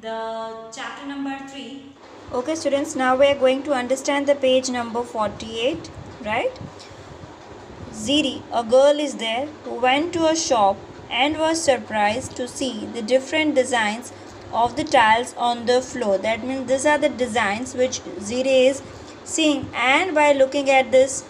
the chapter number 3. Okay students, now we are going to understand the page number 48, right? Ziri, a girl is there who went to a shop and was surprised to see the different designs of the tiles on the floor. That means these are the designs which Ziri is seeing, and by looking at this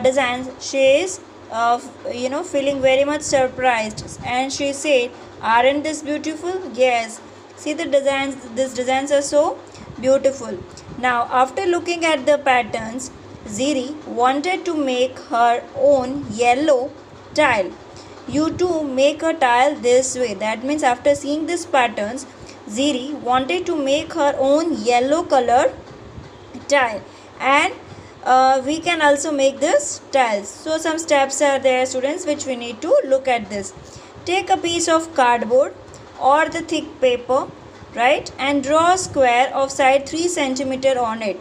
designs, she is feeling very much surprised, and she said, "Aren't this beautiful?" Yes. See the designs. These designs are so beautiful. Now, after looking at the patterns, Ziri wanted to make her own yellow tile. You too make a tile this way. That means after seeing these patterns, Ziri wanted to make her own yellow color tile, and we can also make this tiles. So some steps are there, students, which we need to look at this. Take a piece of cardboard or the thick paper, right, and draw a square of side 3 centimeter on it.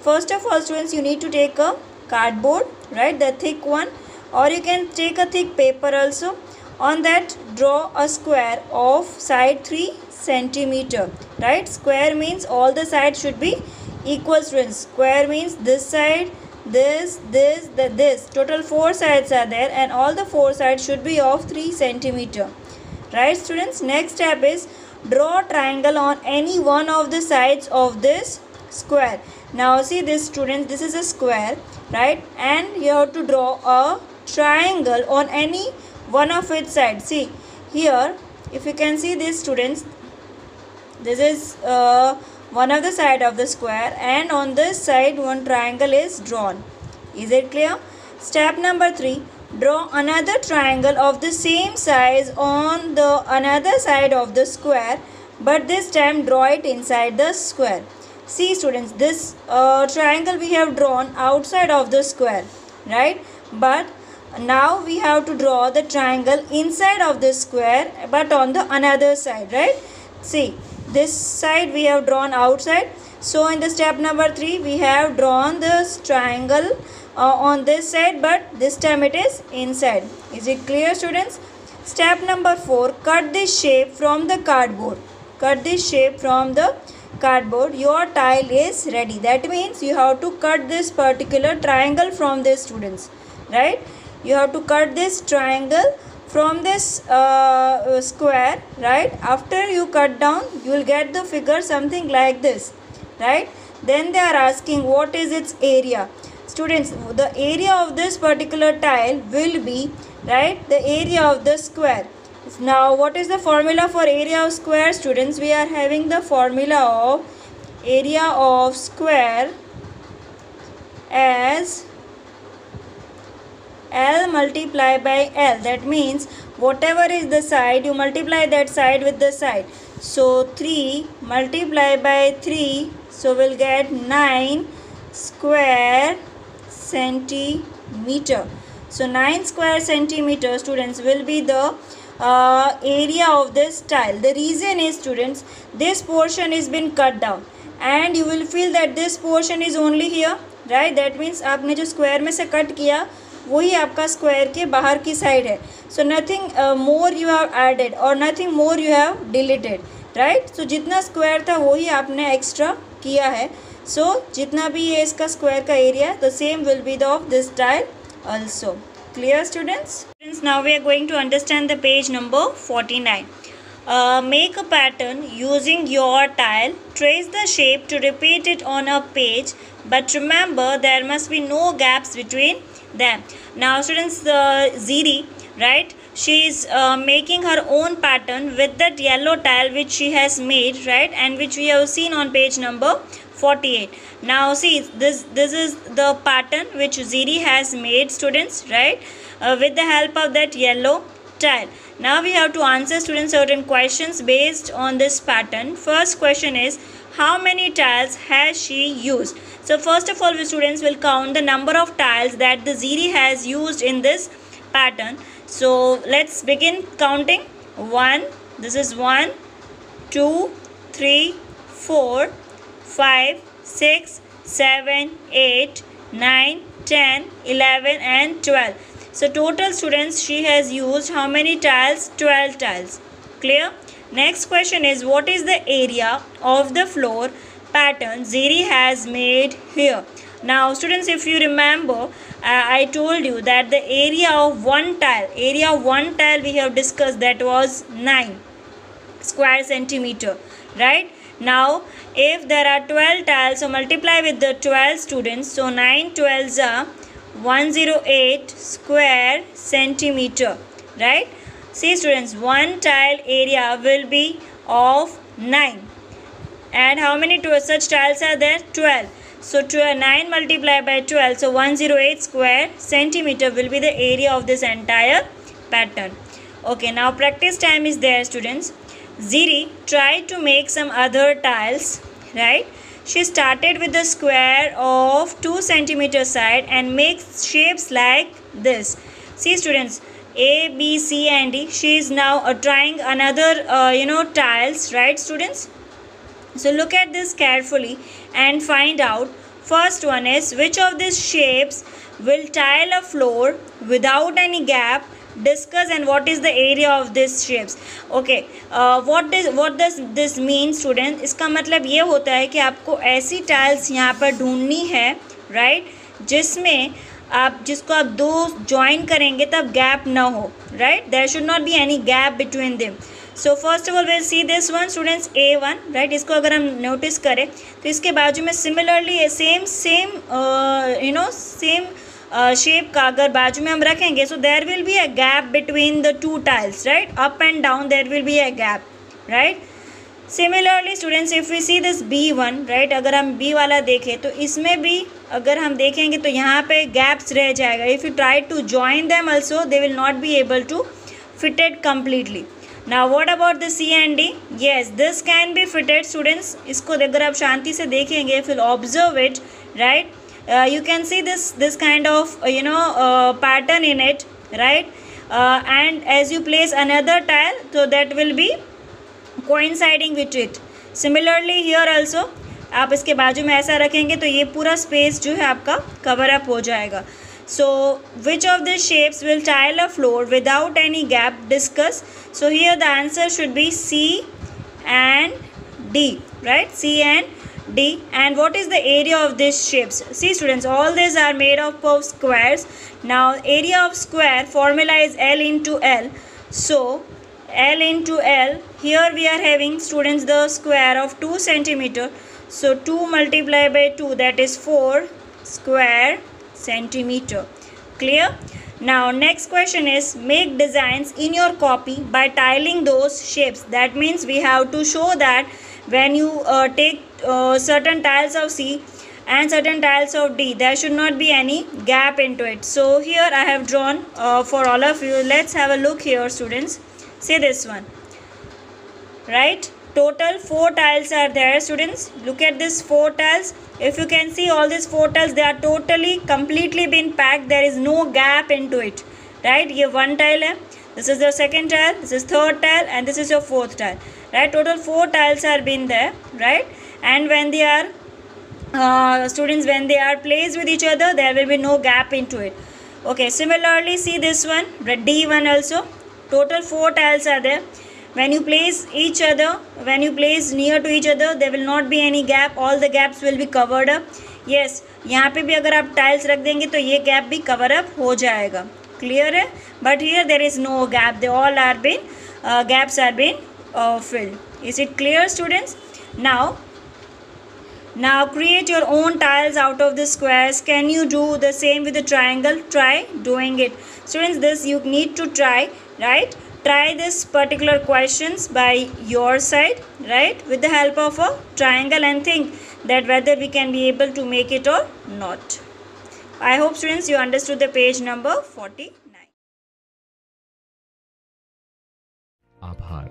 First of all, students, you need to take a cardboard, right, the thick one, or you can take a thick paper also. On that, draw a square of side 3 centimeter, right. Square means all the sides should be equal, students. Square means this side, this, this. Total 4 sides are there, and all the 4 sides should be of 3 centimeter, right, students. Next step is draw a triangle on any one of the sides of this square. Now see this, students, this is a square, right, and you have to draw a triangle on any one of its sides. See here, if you can see this, students, this is one of the side of the square, and on this side one triangle is drawn. Is it clear? Step number 3, draw another triangle of the same size on the another side of the square, but this time draw it inside the square. See, students, this triangle we have drawn outside of the square, right, but now we have to draw the triangle inside of the square, but on the another side, right. See, this side we have drawn outside. So in the step number 3, we have drawn this triangle on this side, but this time it is inside. Is it clear, students? Step number 4, cut this shape from the cardboard. Cut this shape from the cardboard. Your tile is ready. That means you have to cut this particular triangle from this, students, right. You have to cut this triangle from this square, right. After you cut down, you will get the figure something like this, right. Then they are asking what is its area. Students, the area of this particular tile will be, right, the area of the square. Now what is the formula for area of square, students? We are having the formula of area of square as L multiplied by L. That means whatever is the side, you multiply that side with the side. So 3 multiplied by 3, so we'll get 9 square centimeter. So 9 square centimeter, students, will be the area of this tile. The reason is, students, this portion is been cut down, and you will feel that this portion is only here, right. That means आपने जो square में से cut किया वही आपका square के बाहर की साइड है. So nothing more you have added और nothing more you have deleted, right. So जितना स्क्वायर था वही आपने एक्स्ट्रा किया है. सो जितना भी ये इसका स्क्वायर का एरिया है, the same will be the of this tile also. Clear, students? Now we are going to understand the page number 49. Make a pattern using your tile. Trace the shape to repeat it on a page, but remember there must be no gaps between them. Now, students, Ziri, right, she is making her own pattern with that yellow tile which she has made, right, and which we have seen on page number 48. Now see, this is the pattern which Ziri has made, students, right, with the help of that yellow tile. Now we have to answer, students, certain questions based on this pattern. First question is, how many tiles has she used? So first of all, we students will count the number of tiles that the Ziri has used in this pattern. So let's begin counting. 1, this is 1, 2, 3, 4, 5, 6, 7, 8, 9, 10, 11 and 12. So total, students, she has used how many tiles? 12 tiles. Clear? Next question is, what is the area of the floor pattern Ziri has made here? Now students, if you remember, I told you that the area of one tile we have discussed, that was 9 square centimeter, right? Now if there are 12 tiles, so multiply with the 12 students, so 9 12s are 108 square centimeter, right? See students, one tile area will be of 9, and how many such tiles are there? 12. So 9 multiplied by 12, so 108 square centimeter will be the area of this entire pattern. Okay, now practice time is there students. Ziri tried to make some other tiles, right? She started with the square of 2 centimeter side and makes shapes like this. See students, A, B, C and D. She is now trying another tiles, right students? So look at this carefully and find out. First one is, which of these shapes will tile a floor without any gap? Discuss, and what is the area of these shapes? Okay, what does this mean student? इसका मतलब ये होता है कि आपको ऐसी tiles यहाँ पर ढूंढनी है, राइट, जिसको आप दो ज्वाइन करेंगे तब गैप ना हो, right? There should not be any gap between them. So first of all will see this one students, A1, right? इसको अगर हम नोटिस करें तो इसके बाजू में सिमिलरली सेम शेप का अगर बाजू में हम रखेंगे, so there will be a gap between the two tiles, right? Up and down there will be a gap, right? Similarly students, if we see this B1, right, अगर हम B वाला देखें तो इसमें भी अगर हम देखेंगे तो यहाँ पे गैप्स रह जाएगा. If you try to join them also, they will not be able to fitted completely. Now what about the C and D? Yes, this can be fitted students. इसको अगर आप शांति से देखेंगे, फिर observe it, right, you can see this kind of pattern in it, right? And as you place another tile, so that will be coinciding with it. Similarly here also, आप इसके बाजू में ऐसा रखेंगे तो ये पूरा स्पेस जो है आपका कवर अप हो जाएगा. So which of the shapes will tile a floor without any gap? Discuss. So here the answer should be C and D, right? C and D. And what is the area of these shapes? See students, all these are made up of squares. Now area of square formula is L into L. So L into L, here we are having students the square of 2 centimeter. So 2 multiplied by 2, that is 4 square centimeter. Clear? Now next question is, make designs in your copy by tiling those shapes. That means we have to show that when you take certain tiles of C and certain tiles of D, there should not be any gap into it. So here I have drawn for all of you. Let's have a look here students. See this one, right? Total 4 tiles are there students. Look at this 4 tiles. If you can see all these 4 tiles, they are totally completely been packed. There is no gap into it, right? ये one tile है, this is your second tile, this is third tile, and this is your fourth tile, right? Total 4 tiles are been there, right? And when they are students, when they are placed with each other, there will be no gap into it. Okay, similarly see this one, D1 also. Total 4 tiles are there. When you place each other, when you place near to each other, there will not be any gap. All the gaps will be covered up. Yes, यहाँ पे भी अगर आप tiles रख देंगे तो ये gap भी cover up हो जाएगा. Clear है? But here there is no gap. They all are been gaps are been filled. Is it clear, students? Now create your own tiles out of the squares. Can you do the same with the triangle? Try doing it. Students, this you need to try, right? Try this particular questions by your side, right? With the help of a triangle, and think that whether we can be able to make it or not. I hope students you understood the page number 49. आभार.